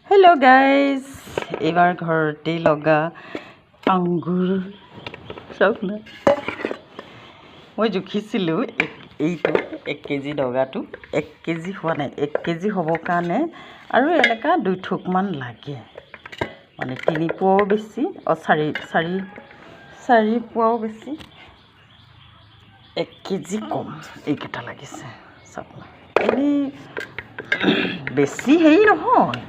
Hello' guys, এইবাৰ ঘৰতেই লগা আঙুৰ চাওক না। মই জুখিছিলোঁ এইটো 1 কেজি লগাটো 1 কেজি হোৱা নাই। 1 কেজি হ'বৰ কাৰণে আৰু এনেকুৱা 2 থোকমান লাগে, মানে 3 পোৱাও বেছি, 4 পোৱাও বেছি, 1 কেজি কম এইকেইটা লাগিছে চাওক না। এনেই বেছি হেৰি নহয়,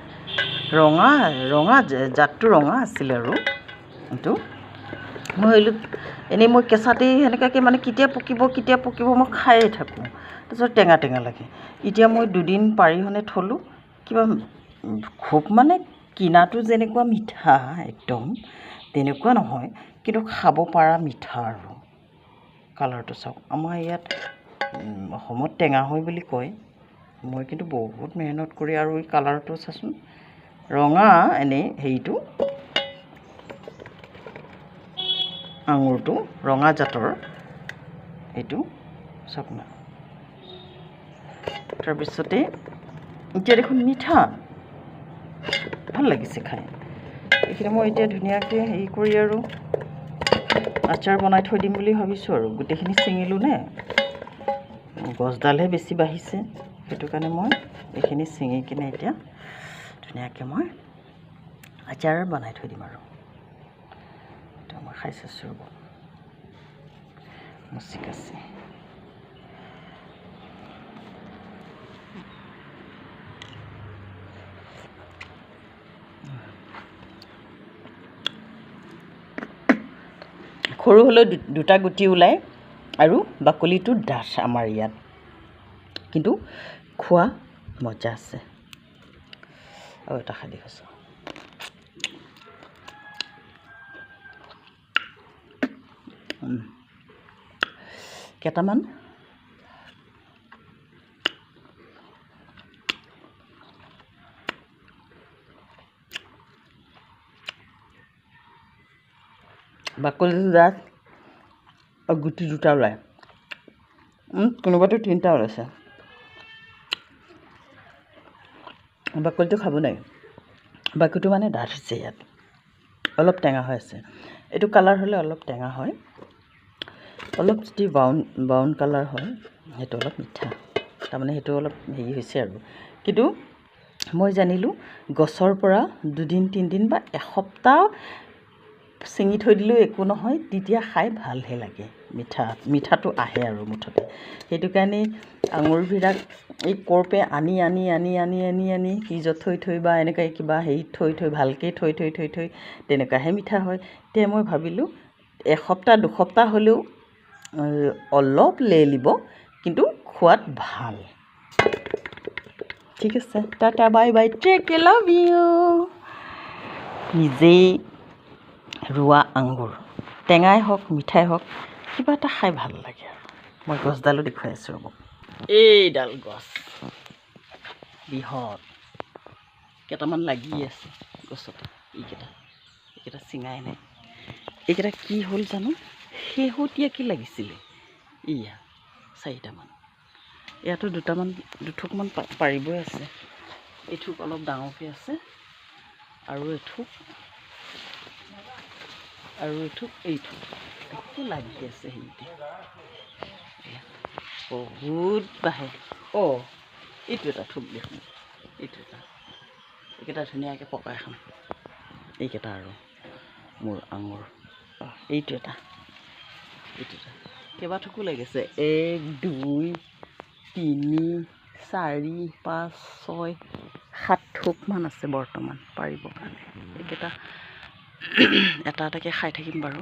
ৰঙা জাতটো ৰঙা আছিলে আৰু এইটো মই ভাবিলোঁ এনেই মই কেঁচাতেই সেনেকুৱাকৈ মানে কেতিয়া পকিব মই খায়ে থাকোঁ, তাৰপিছত টেঙা লাগে। এতিয়া মই 2 দিন পাৰি হ'লে থ'লোঁ, কিবা খুব মানে কিনাটো যেনেকুৱা মিঠা একদম তেনেকুৱা নহয়, কিন্তু খাব পৰা মিঠা আৰু কালাৰটো চাওক। আমাৰ ইয়াত অসমত টেঙা হয় বুলি কয়, মই কিন্তু বহুত মেহনত কৰি আৰু এই কালাৰটো চাচোন, ৰঙা এনেই হেৰিটো আঙুৰটো ৰঙা জাতৰ এইটো চাওক না। তাৰপিছতে এতিয়া দেখোন মিঠা, ভাল লাগিছে খাই। এইখিনি মই এতিয়া ধুনীয়াকৈ হেৰি কৰি আৰু আচাৰ বনাই থৈ দিম বুলি ভাবিছোঁ। আৰু গোটেইখিনি ছিঙিলোঁ নে, গছডালহে বেছি বাঢ়িছে, সেইটো কাৰণে মই এইখিনি ছিঙি কিনে এতিয়া ধুনীয়াকৈ মই আচাৰ বনাই থৈ দিম। আৰু এতিয়া মই খাই চাইছোঁ ৰ'ব, মুচিকাচি সৰু হ'লেও 2টা গুটি ওলায় আৰু বাকলিটো ডাঠ আমাৰ ইয়াত, কিন্তু খোৱা মজা আছে। আৰু এটা খাই দেখিছোঁ, কেইটামান বাকলিটো ডাঠ আৰু গুটি 2টা ওলায়, কোনোবাটো 3টা ওলাইছে। বাকলিটো খাব নাই, বাকলিটো মানে ডাঠ হৈছে, ইয়াত অলপ টেঙা হৈ আছে। এইটো কালাৰ হ'লে অলপ টেঙা হয়, অলপ যদি ব্ৰাউন কালাৰ হয় সেইটো অলপ মিঠা, তাৰমানে সেইটো অলপ হেৰি হৈছে আৰু। কিন্তু মই জানিলোঁ গছৰ পৰা 2 দিন 3 দিন বা এসপ্তাহ ছিঙি থৈ দিলেও একো নহয়, তেতিয়া খাই ভালহে লাগে, মিঠাটো আহে আৰু মুঠতে। সেইটো কাৰণে আঙুৰবিলাক এই কৰপে আনি ফ্ৰিজত থৈ বা এনেকৈ কিবা হেৰিত থৈ ভালকৈ থৈ তেনেকুৱাহে মিঠা হয়। তেতিয়া মই ভাবিলোঁ 1 সপ্তাহ 2 সপ্তাহ হ'লেও অলপ লেলিব, কিন্তু খোৱাত ভাল। ঠিক আছে, tata bye bye, take care, love you. নিজেই ৰোৱা আঙুৰ, টেঙাই হওক মিঠাই হওক, কিবা এটা খাই ভাল লাগে। আৰু মই গছডালো দেখুৱাই আছোঁ ৰ'ব, এইডাল গছ বৃহৎ, কেইটামান লাগি আছে গছত, এইকেইটা ছিঙাই নাই। এইকেইটা কি হ'ল জানো, শেহতীয়াকৈ লাগিছিলে, এয়া 4টামান, ইয়াতো 2 থোকমান পাৰিবই আছে। এথোক অলপ ডাঙৰকৈ আছে, আৰু এথোক এইথোক একো লাগি আছে। সেইতে বহুত বাঢ়ে। এইটো এটা থোক দেখোন, এইকেইটা ধুনীয়াকৈ পকাই খাম। এইকেইটা আৰু মোৰ আঙুৰ, এইটো এটা কেইবাথোকো লাগিছে, 1 2 3 4 5 6 7 থোকমান আছে বৰ্তমান পাৰিবৰ কাৰণে। এইকেইটা এটাকৈ খাই থাকিম বাৰু।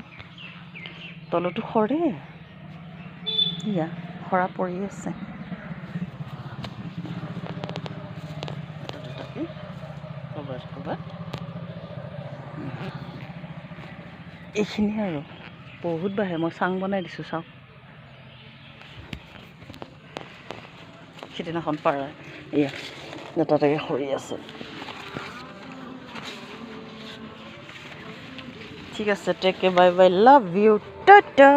তলতো সৰে, এয়া সৰা পৰি আছে, ক'ৰবাত এইখিনি আৰু বহুত বাঢ়ে। মই চাং বনাই দিছোঁ, চাওক। সিদিনাখন পাৰা এয়া এটাকে সৰি আছে। ঠিক আছে, take care, bye bye, love you, Tata.